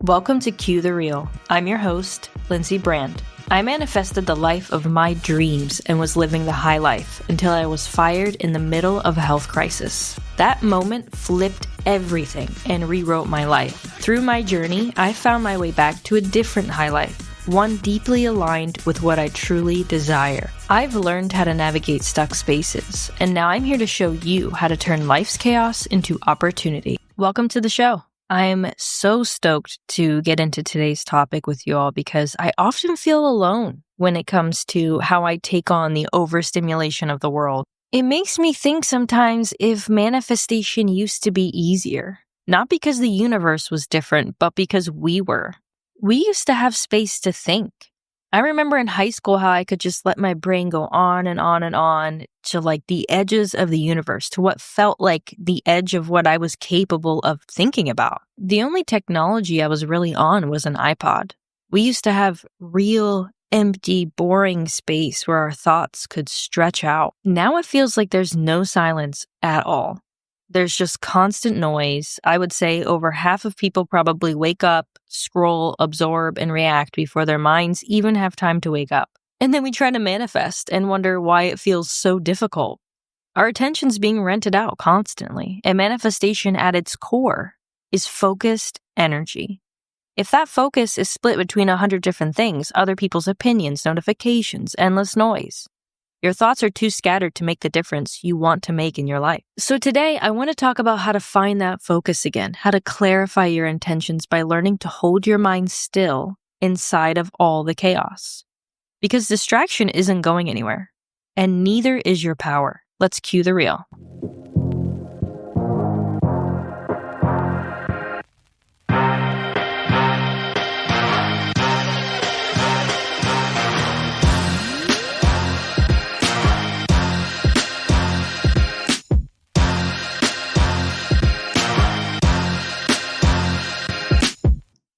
Welcome to Cue the Real. I'm your host, Lindsay Brand. I manifested the life of my dreams and was living the high life until I was fired in the middle of a health crisis. That moment flipped everything and rewrote my life. Through my journey, I found my way back to a different high life, one deeply aligned with what I truly desire. I've learned how to navigate stuck spaces, and now I'm here to show you how to turn life's chaos into opportunity. Welcome to the show. I'm so stoked to get into today's topic with you all because I often feel alone when it comes to how I take on the overstimulation of the world. It makes me think sometimes if manifestation used to be easier, not because the universe was different, but because we were. We used to have space to think. I remember in high school how I could just let my brain go on and on and on to like the edges of the universe, to what felt like the edge of what I was capable of thinking about. The only technology I was really on was an iPod. We used to have real, empty, boring space where our thoughts could stretch out. Now it feels like there's no silence at all. There's just constant noise. I would say over half of people probably wake up, scroll, absorb, and react before their minds even have time to wake up. And then we try to manifest and wonder why it feels so difficult. Our attention's being rented out constantly, and manifestation at its core is focused energy. If that focus is split between 100 different things, other people's opinions, notifications, endless noise, your thoughts are too scattered to make the difference you want to make in your life. So today, I want to talk about how to find that focus again, how to clarify your intentions by learning to hold your mind still inside of all the chaos. Because distraction isn't going anywhere, and neither is your power. Let's cue the real.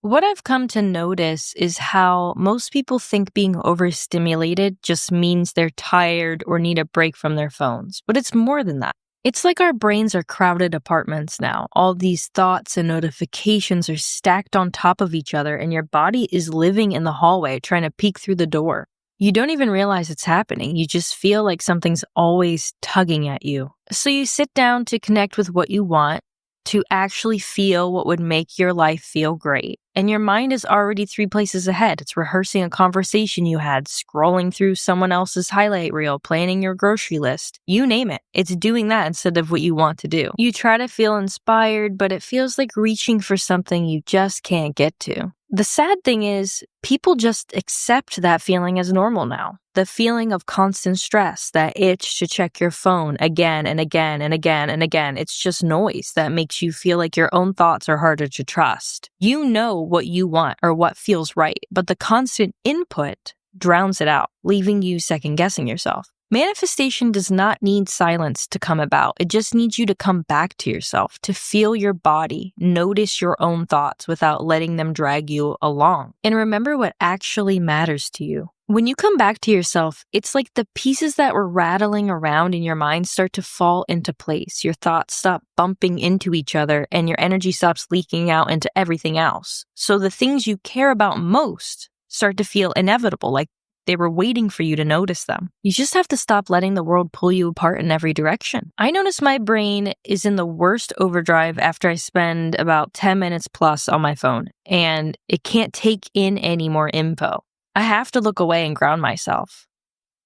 What I've come to notice is how most people think being overstimulated just means they're tired or need a break from their phones. But it's more than that. It's like our brains are crowded apartments now. All these thoughts and notifications are stacked on top of each other, and your body is living in the hallway trying to peek through the door. You don't even realize it's happening. You just feel like something's always tugging at you. So you sit down to connect with what you want, to actually feel what would make your life feel great. And your mind is already 3 places ahead. It's rehearsing a conversation you had, scrolling through someone else's highlight reel, planning your grocery list. You name it. It's doing that instead of what you want to do. You try to feel inspired, but it feels like reaching for something you just can't get to. The sad thing is, people just accept that feeling as normal now. The feeling of constant stress, that itch to check your phone again and again and again and again. It's just noise that makes you feel like your own thoughts are harder to trust. You know what you want or what feels right, but the constant input drowns it out, leaving you second guessing yourself. Manifestation does not need silence to come about. It just needs you to come back to yourself, to feel your body, notice your own thoughts without letting them drag you along. And remember what actually matters to you. When you come back to yourself, it's like the pieces that were rattling around in your mind start to fall into place. Your thoughts stop bumping into each other and your energy stops leaking out into everything else. So the things you care about most start to feel inevitable, like they were waiting for you to notice them. You just have to stop letting the world pull you apart in every direction. I notice my brain is in the worst overdrive after I spend about 10 minutes plus on my phone, and it can't take in any more info. I have to look away and ground myself.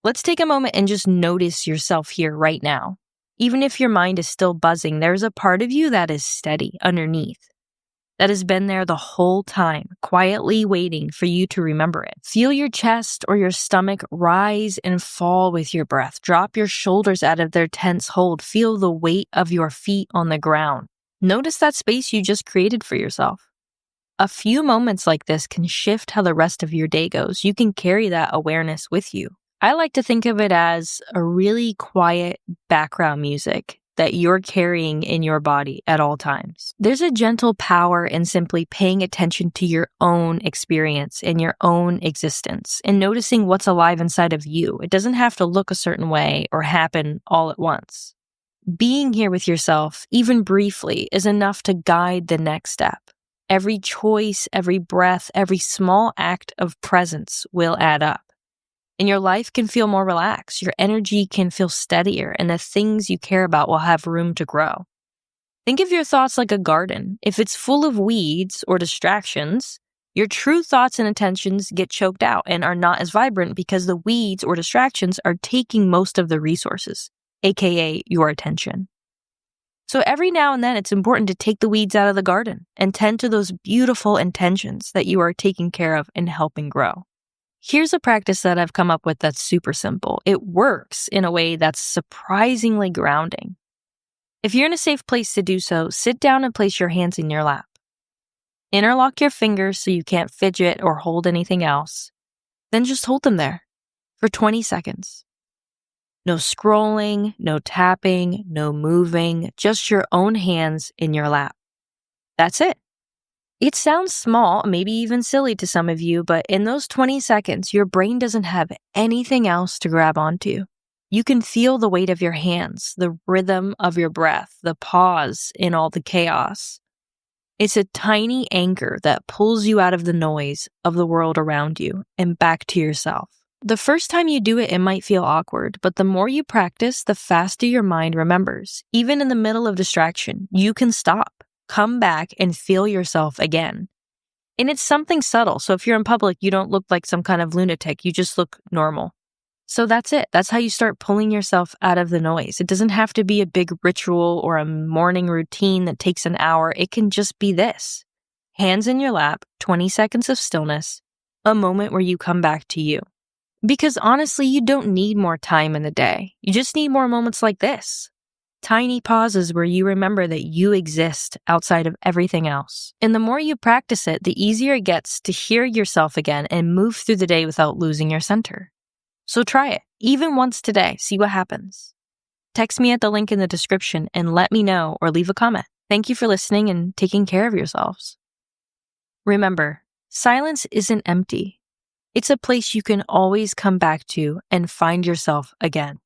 Let's take a moment and just notice yourself here right now. Even if your mind is still buzzing, there's a part of you that is steady underneath, that has been there the whole time, quietly waiting for you to remember it. Feel your chest or your stomach rise and fall with your breath. Drop your shoulders out of their tense hold. Feel the weight of your feet on the ground. Notice that space you just created for yourself. A few moments like this can shift how the rest of your day goes. You can carry that awareness with you. I like to think of it as a really quiet background music that you're carrying in your body at all times. There's a gentle power in simply paying attention to your own experience and your own existence and noticing what's alive inside of you. It doesn't have to look a certain way or happen all at once. Being here with yourself, even briefly, is enough to guide the next step. Every choice, every breath, every small act of presence will add up. And your life can feel more relaxed, your energy can feel steadier, and the things you care about will have room to grow. Think of your thoughts like a garden. If it's full of weeds or distractions, your true thoughts and intentions get choked out and are not as vibrant because the weeds or distractions are taking most of the resources, aka your attention. So every now and then, it's important to take the weeds out of the garden and tend to those beautiful intentions that you are taking care of and helping grow. Here's a practice that I've come up with that's super simple. It works in a way that's surprisingly grounding. If you're in a safe place to do so, sit down and place your hands in your lap. Interlock your fingers so you can't fidget or hold anything else. Then just hold them there for 20 seconds. No scrolling, no tapping, no moving, just your own hands in your lap. That's it. It sounds small, maybe even silly to some of you, but in those 20 seconds, your brain doesn't have anything else to grab onto. You can feel the weight of your hands, the rhythm of your breath, the pause in all the chaos. It's a tiny anchor that pulls you out of the noise of the world around you and back to yourself. The first time you do it, it might feel awkward, but the more you practice, the faster your mind remembers. Even in the middle of distraction, you can stop, come back, and feel yourself again. And it's something subtle, so if you're in public, you don't look like some kind of lunatic, you just look normal. So that's it. That's how you start pulling yourself out of the noise. It doesn't have to be a big ritual or a morning routine that takes an hour. It can just be this. Hands in your lap, 20 seconds of stillness, a moment where you come back to you. Because honestly, you don't need more time in the day. You just need more moments like this. Tiny pauses where you remember that you exist outside of everything else. And the more you practice it, the easier it gets to hear yourself again and move through the day without losing your center. So try it, even once today, see what happens. Text me at the link in the description and let me know or leave a comment. Thank you for listening and taking care of yourselves. Remember, silence isn't empty. It's a place you can always come back to and find yourself again.